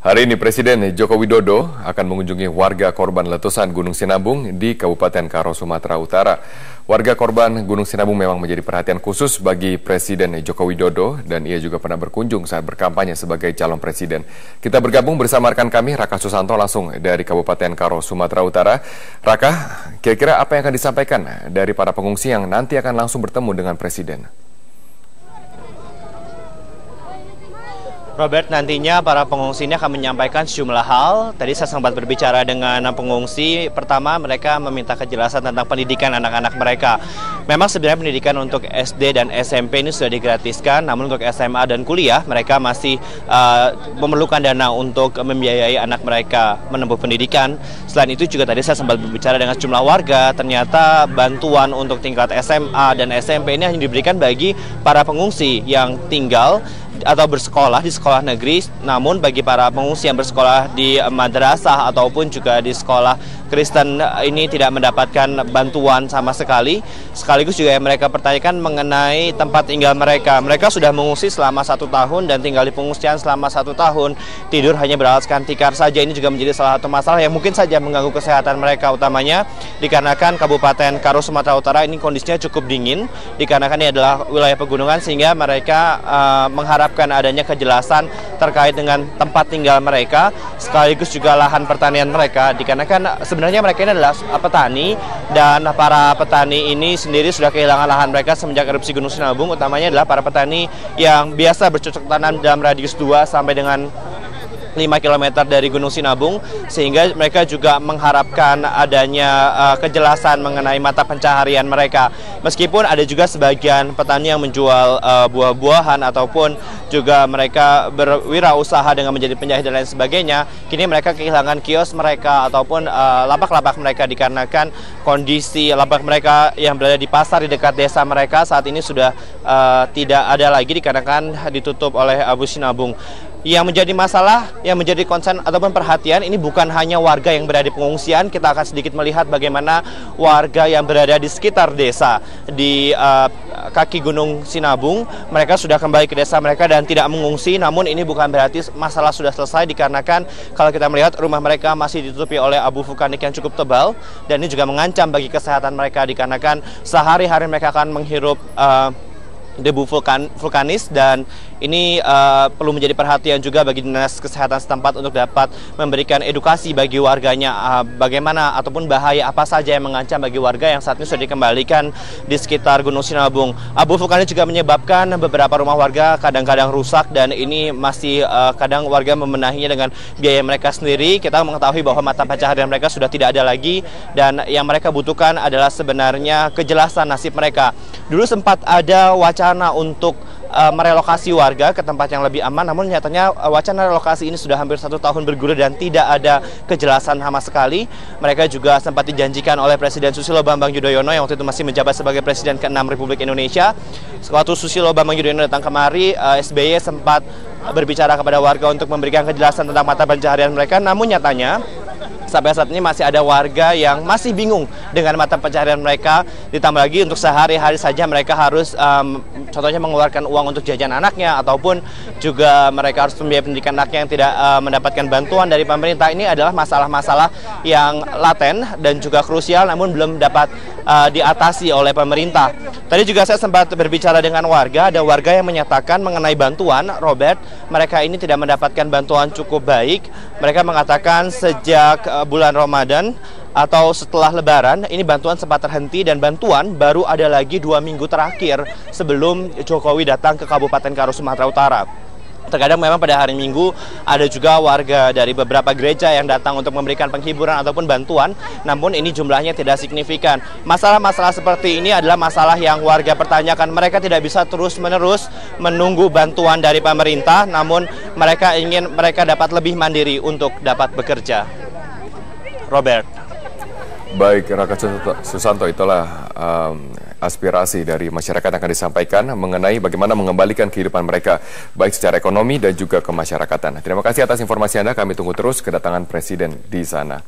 Hari ini Presiden Joko Widodo akan mengunjungi warga korban letusan Gunung Sinabung di Kabupaten Karo, Sumatera Utara. Warga korban Gunung Sinabung memang menjadi perhatian khusus bagi Presiden Joko Widodo dan ia juga pernah berkunjung saat berkampanye sebagai calon presiden. Kita bergabung bersama rekan kami Raka Susanto langsung dari Kabupaten Karo, Sumatera Utara. Raka, kira-kira apa yang akan disampaikan dari para pengungsi yang nanti akan langsung bertemu dengan Presiden? Robert, nantinya para pengungsi ini akan menyampaikan sejumlah hal. Tadi saya sempat berbicara dengan pengungsi. Pertama, mereka meminta kejelasan tentang pendidikan anak-anak mereka. Memang sebenarnya pendidikan untuk SD dan SMP ini sudah digratiskan, namun untuk SMA dan kuliah mereka masih memerlukan dana untuk membiayai anak mereka menempuh pendidikan. Selain itu juga tadi saya sempat berbicara dengan sejumlah warga. Ternyata bantuan untuk tingkat SMA dan SMP ini hanya diberikan bagi para pengungsi yang tinggal atau bersekolah di sekolah negeri, namun bagi para pengungsi yang bersekolah di madrasah ataupun juga di sekolah Kristen ini tidak mendapatkan bantuan sama sekali. Sekaligus juga yang mereka pertanyakan mengenai tempat tinggal mereka. Mereka sudah mengungsi selama 1 tahun dan tinggal di pengungsian selama 1 tahun. Tidur hanya beralaskan tikar saja. Ini juga menjadi salah satu masalah yang mungkin saja mengganggu kesehatan mereka, utamanya dikarenakan Kabupaten Karo, Sumatera Utara ini kondisinya cukup dingin, dikarenakan ini adalah wilayah pegunungan, sehingga mereka mengharapkan adanya kejelasan terkait dengan tempat tinggal mereka, sekaligus juga lahan pertanian mereka, dikarenakan sebenarnya mereka ini adalah petani dan para petani ini sendiri sudah kehilangan lahan mereka semenjak erupsi Gunung Sinabung, utamanya adalah para petani yang biasa bercocok tanam dalam radius 2 sampai dengan 5 km dari Gunung Sinabung, sehingga mereka juga mengharapkan adanya kejelasan mengenai mata pencaharian mereka. Meskipun ada juga sebagian petani yang menjual buah-buahan ataupun juga mereka berwirausaha dengan menjadi penjahit dan lain sebagainya, kini mereka kehilangan kios mereka ataupun lapak-lapak mereka, dikarenakan kondisi lapak mereka yang berada di pasar di dekat desa mereka saat ini sudah tidak ada lagi dikarenakan ditutup oleh Abu Sinabung. Yang menjadi masalah, yang menjadi concern ataupun perhatian ini bukan hanya warga yang berada di pengungsian. Kita akan sedikit melihat bagaimana warga yang berada di sekitar desa di kaki Gunung Sinabung. Mereka sudah kembali ke desa mereka dan tidak mengungsi. Namun ini bukan berarti masalah sudah selesai, dikarenakan kalau kita melihat rumah mereka masih ditutupi oleh abu vulkanik yang cukup tebal, dan ini juga mengancam bagi kesehatan mereka, dikarenakan sehari-hari mereka akan menghirup debu vulkanis, dan ini perlu menjadi perhatian juga bagi dinas kesehatan setempat untuk dapat memberikan edukasi bagi warganya bagaimana ataupun bahaya apa saja yang mengancam bagi warga yang saat ini sudah dikembalikan di sekitar Gunung Sinabung. Abu vulkanis juga menyebabkan beberapa rumah warga kadang-kadang rusak, dan ini masih kadang warga membenahinya dengan biaya mereka sendiri. Kita mengetahui bahwa mata pencaharian mereka sudah tidak ada lagi, dan yang mereka butuhkan adalah sebenarnya kejelasan nasib mereka. Dulu sempat ada wacana untuk merelokasi warga ke tempat yang lebih aman, namun nyatanya wacana relokasi ini sudah hampir 1 tahun bergulir dan tidak ada kejelasan sama sekali. Mereka juga sempat dijanjikan oleh Presiden Susilo Bambang Yudhoyono yang waktu itu masih menjabat sebagai Presiden ke-6 Republik Indonesia. Waktu Susilo Bambang Yudhoyono datang kemari, SBY sempat berbicara kepada warga untuk memberikan kejelasan tentang mata pencaharian mereka, namun nyatanya sampai saat ini masih ada warga yang masih bingung dengan mata pencaharian mereka. Ditambah lagi untuk sehari-hari saja mereka harus contohnya mengeluarkan uang untuk jajan anaknya, ataupun juga mereka harus membiayai pendidikan anaknya yang tidak mendapatkan bantuan dari pemerintah. Ini adalah masalah-masalah yang laten dan juga krusial, namun belum dapat diatasi oleh pemerintah. Tadi juga saya sempat berbicara dengan warga. Ada warga yang menyatakan mengenai bantuan, Robert, mereka ini tidak mendapatkan bantuan cukup baik. Mereka mengatakan sejak bulan Ramadan atau setelah Lebaran ini bantuan sempat terhenti, dan bantuan baru ada lagi 2 minggu terakhir sebelum Jokowi datang ke Kabupaten Karo, Sumatera Utara. Terkadang memang pada hari Minggu ada juga warga dari beberapa gereja yang datang untuk memberikan penghiburan ataupun bantuan, namun ini jumlahnya tidak signifikan. Masalah-masalah seperti ini adalah masalah yang warga pertanyakan. Mereka tidak bisa terus-menerus menunggu bantuan dari pemerintah, namun mereka ingin mereka dapat lebih mandiri untuk dapat bekerja. Robert. Baik, Raka Susanto, itulah aspirasi dari masyarakat yang akan disampaikan mengenai bagaimana mengembalikan kehidupan mereka, baik secara ekonomi dan juga kemasyarakatan. Terima kasih atas informasi Anda, kami tunggu terus kedatangan Presiden di sana.